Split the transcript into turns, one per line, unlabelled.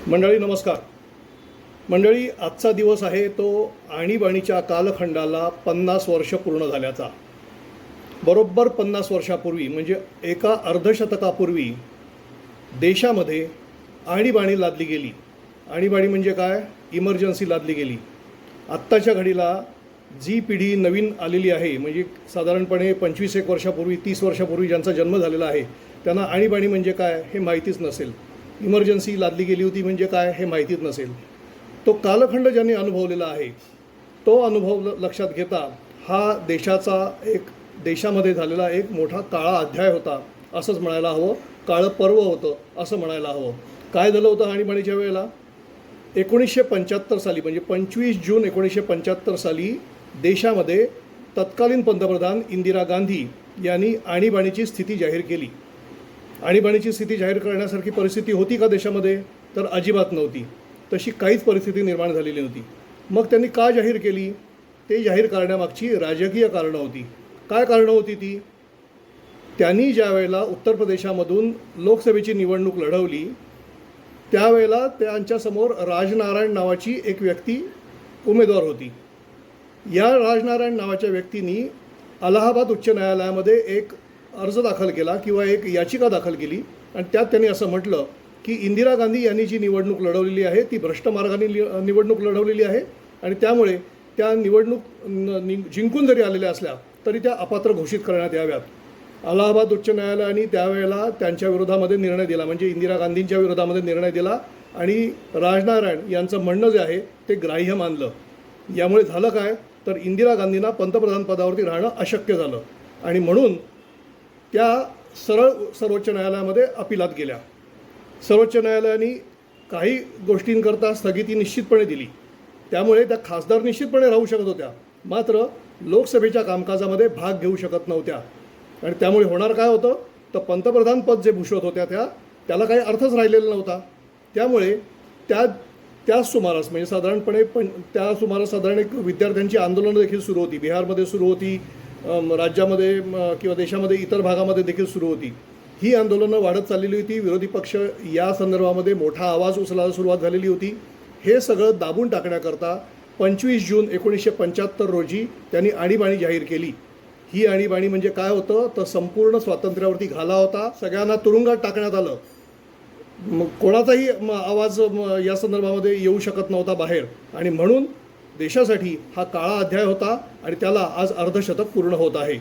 मंडळी नमस्कार. मंडळी, आजचा दिवस आहे तो आणीबाणीच्या कालखंडाला 50 वर्ष पूर्ण झाल्याचा. बरोबर 50 वर्षापूर्वी म्हणजे एका अर्धशतकापूर्वी देशामध्ये आणीबाणी लादली गेली. आणीबाणी म्हणजे काय? इमर्जन्सी लादली गेली. आत्ताच्या घडीला जी पिढी नवीन आलेली आहे, म्हणजे साधारणपणे 25-1 वर्षापूर्वी 30 वर्षापूर्वी ज्यांचा जन्म झालेला आहे, त्यांना आणीबाणी म्हणजे काय हे माहितीच नसेल. इमर्जन्सी लादली गेली होती म्हणजे काय हे माहितीच नसेल. तो कालखंड ज्यांनी अनुभवलेला आहे तो अनुभव लक्षात घेता हा देशामध्ये झालेला एक मोठा काळा अध्याय होता असंच म्हणायला हवं. काळं पर्व होतं असं म्हणायला हवं. काय झालं होतं आणीबाणीच्या वेळेला? 1975 साली म्हणजे 25 जून 1975 साली देशामध्ये तत्कालीन पंतप्रधान इंदिरा गांधी यांनी आणीबाणीची स्थिती जाहीर केली. आणीबाणीची स्थिती जाहीर करण्यासारखी परिस्थिती होती का देशामध्ये? तर अजिबात नव्हती. तशी काहीच परिस्थिती निर्माण झालेली नव्हती. मग त्यांनी का जाहीर केली? ते जाहीर करण्यामागची राजकीय कारणं होती. काय कारणं होती ती? त्यांनी ज्या वेळेला उत्तर प्रदेशामधून लोकसभेची निवडणूक लढवली त्यावेळेला त्यांच्यासमोर राजनारायण नावाची एक व्यक्ती उमेदवार होती. या राजनारायण नावाच्या व्यक्तीने अलाहाबाद उच्च न्यायालयामध्ये एक अर्ज दाखल केला किंवा एक याचिका दाखल केली आणि त्यात त्यांनी असं म्हटलं की इंदिरा गांधी यांनी जी निवडणूक लढवलेली आहे ती भ्रष्ट मार्गाने निवडणूक लढवलेली आहे आणि त्यामुळे त्या निवडणूक जिंकून जरी आलेल्या असल्या तरी त्या अपात्र घोषित करण्यात याव्यात. अलाहाबाद उच्च न्यायालयाने त्यावेळेला त्यांच्या विरोधामध्ये निर्णय दिला, म्हणजे इंदिरा गांधींच्या विरोधामध्ये निर्णय दिला आणि राजनारायण यांचं म्हणणं जे आहे ते ग्राह्य मानलं. यामुळे झालं काय? तर इंदिरा गांधींना पंतप्रधान पदावरती राहणं अशक्य झालं आणि म्हणून त्या सरळ सर्वोच्च न्यायालयामध्ये अपिलात गेल्या. सर्वोच्च न्यायालयाने काही गोष्टींकरता स्थगिती निश्चितपणे दिली. त्यामुळे त्या खासदार निश्चितपणे राहू शकत होत्या, मात्र लोकसभेच्या कामकाजामध्ये भाग घेऊ शकत नव्हत्या. आणि त्यामुळे होणार काय होतं? तर पंतप्रधान पद जे भूषवत होत्या त्याला काही अर्थच राहिलेला नव्हता. त्यामुळे त्या सुमारास म्हणजे साधारणपणे त्या सुमारास साधारण एक विद्यार्थ्यांची आंदोलनं देखील सुरू होती. बिहारमध्ये सुरू होती, राज्यामध्ये किंवा देशामध्ये इतर भागामध्ये देखील सुरू होती. ही आंदोलनं वाढत चाललेली होती. विरोधी पक्ष या संदर्भामध्ये मोठा आवाज उचलायला सुरुवात झालेली होती. हे सगळं दाबून टाकण्याकरता 25 जून 1975 रोजी त्यांनी आणीबाणी जाहीर केली. ही आणीबाणी म्हणजे काय होतं? तर संपूर्ण स्वातंत्र्यावरती घाला होता. सगळ्यांना तुरुंगात टाकण्यात आलं. कोणाचाही आवाज या संदर्भामध्ये येऊ शकत नव्हता बाहेर आणि म्हणून देशासाठी हा काळा अध्याय होता आणि त्याला आज अर्धशतक पूर्ण होत आहे.